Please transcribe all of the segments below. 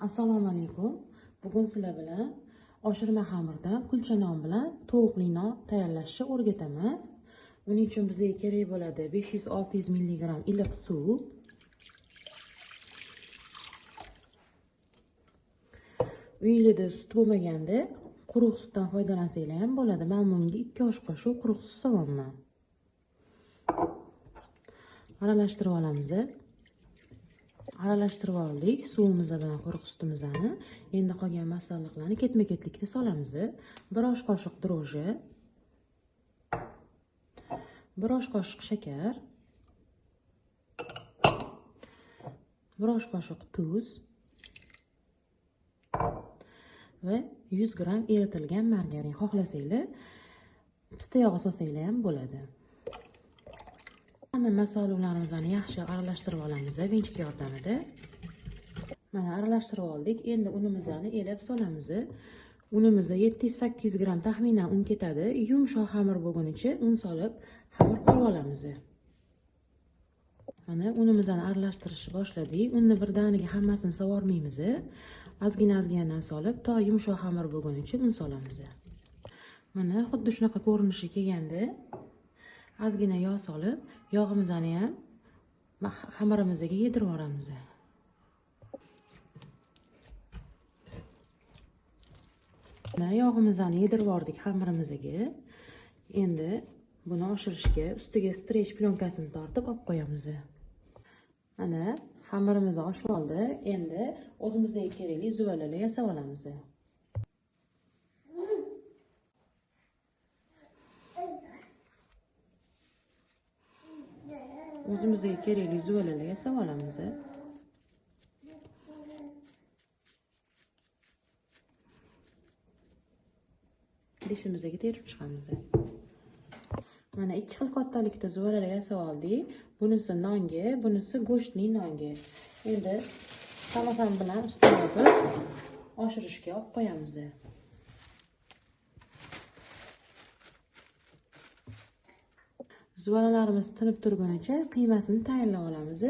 Assalomu alaykum. Bugun sizlar bilan oshirma xamirdan kulcha non bilan tovuqli non tayyorlashni o'rgataman. Buning uchun bizga kerak bo'ladi 500-600 mg iliq suv, uyingizda sut bo'lmaganda quruq sutdan foydalansanglar ham bo'ladi. Men bunga 2 osh qoshiq quruq sut solyapman. Aralashtirib olamiz. Aralashtirib oldik suvimiz bilan quruq sutimizni. Endi qolgan masalliqlarni ketma-ketlikda solamiz. 1 osh qoshiq dro'ji, 1 osh qoshiq shakar, 1 osh qoshiq tuz va 100 gram eritilgan margarin. Xohlasanglar pista yog'i solsanglar ham bo'ladi. Hamma masalliqlarimizni yaxshi aralashtirib olamiz vinchik yordamida. Mana aralashtirib oldik. Endi unimizni elab solamiz. Unimizda 700-800 gram taxminan un ketadi. Yumshoq xamir bo'lgunicha un solib xamir qilib olamiz. Mana unimizni aralashtirishni boshladik. Unni birdaniga hammasini sovormaymiz. Ozgina-ozginadan solib, to yumshoq xamir bo'lgunicha un solamiz. Mana xuddi shunaqa ko'rinishi kelganda ozgina yog' solib, yog'imizni ham xamirimizga yedirib yuboramiz. Mana yog'imizni yedirib yubordik xamirimizga. Endi buni oshirishga ustiga strech plyonkasini tortib olib qo'yamiz. Mana xamirimiz oshib oldi. Endi o'zimizga kerakli zuvalalar yasab olamiz. O'zimizga kerakli zuvalalar yasab olamiz. Idishimizga terib chiqamiz. Mana 2 xil kattalikda zuvalalar yasab oldik. Bunisi nonga, bunisi go'shtli nonga. Endi samosan bilan ustiga yozib oshirishga olib qo'yamiz. Zuvalalarimiz tinib turgunicha qiymasini tayyorlab olamiz.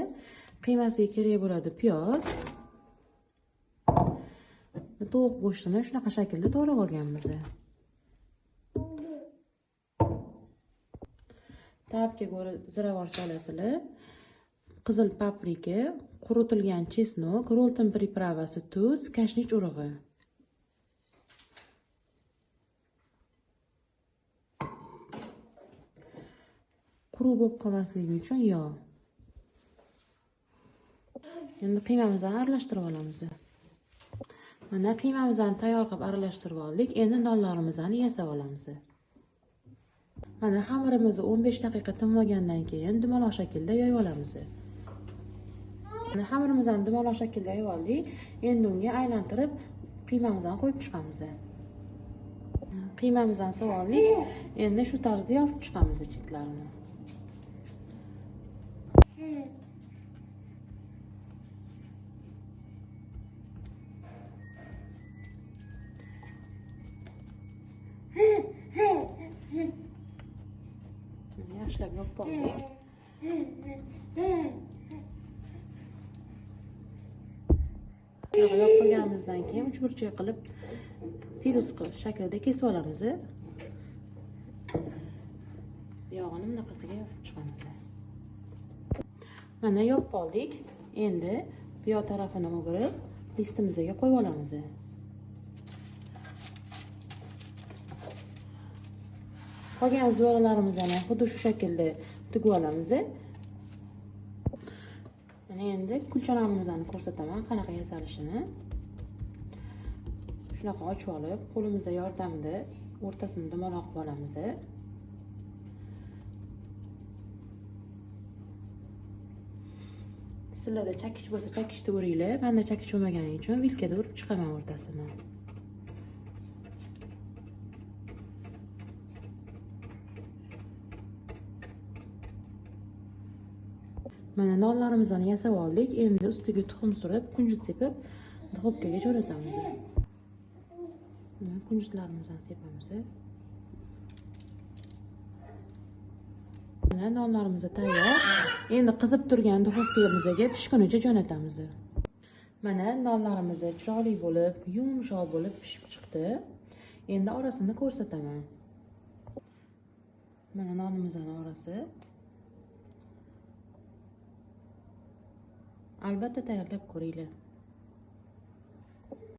Qiymasiga kerak bo'ladi piyoz. Tovuq go'shtini shunaqa shaklda to'g'rab olganmiz. Ta'bga ko'ra ziravor solasizlar. Qizil paprika, quritilgan chesnok, rolton pripravasi, tuz, kashnich urug'i. Quruq bo'lib qolmasligi uchun yog'. Endi qiymamizni aralashtirib olamiz. Mana qiymamizni tayyor qilib aralashtirib oldik. Endi nonlarimizni yasab olamiz. Mana xamirimizni 15 daqiqa tinmagandan keyin dumaloq shaklda yoyib olamiz. Mana xamirimizni dumaloq shaklda yoyib oldik. Endi unga aylantirib qiymamizni qo'yib chiqamiz. Qiymamizni solib oldik. Endi shu tarzda yopib chiqamiz chetlarini. Yaxshilab yopib oldik. Yopib qo'yganimizdan keyin 3 burchak qilib piruz shaklida kesib olamiz. Yog'ini bunaqasiga yopib chiqamiz. Mana yopib oldik. Endi bu yoq tarafini o'girib listimizga qo'yib olamiz. Qolgan zuvalalarimizni xuddi shu shaklda tugib olamiz. Mana endi kulcha nonimizni ko'rsataman qanaqa yasalishini. Shunaqa ochib olib, qo'limizga yordamida o'rtasini dumaloq qilib olamiz. Sizlarda chakich bo'lsa, chakichda o'ringlar. Menda chakich bo'lmagani uchun vilkada urib chiqaman o'rtasini. Mana nonlarimizni yasab oldik. Endi ustiga tuxum surib, kunjut sepib, duxovkaga jo'natamiz. Mana kunjutlarimizni sepamiz. Mana nonlarimiz tayyor. Endi qizib turgan duxovkamizga pishgunicha jo'natamiz. Mana nonlarimiz chiroyli bo'lib, yumshoq bo'lib pishib chiqdi. Endi orasini ko'rsataman. Mana nonimizning orasi. Albatta tayyorlab ko'ringlar.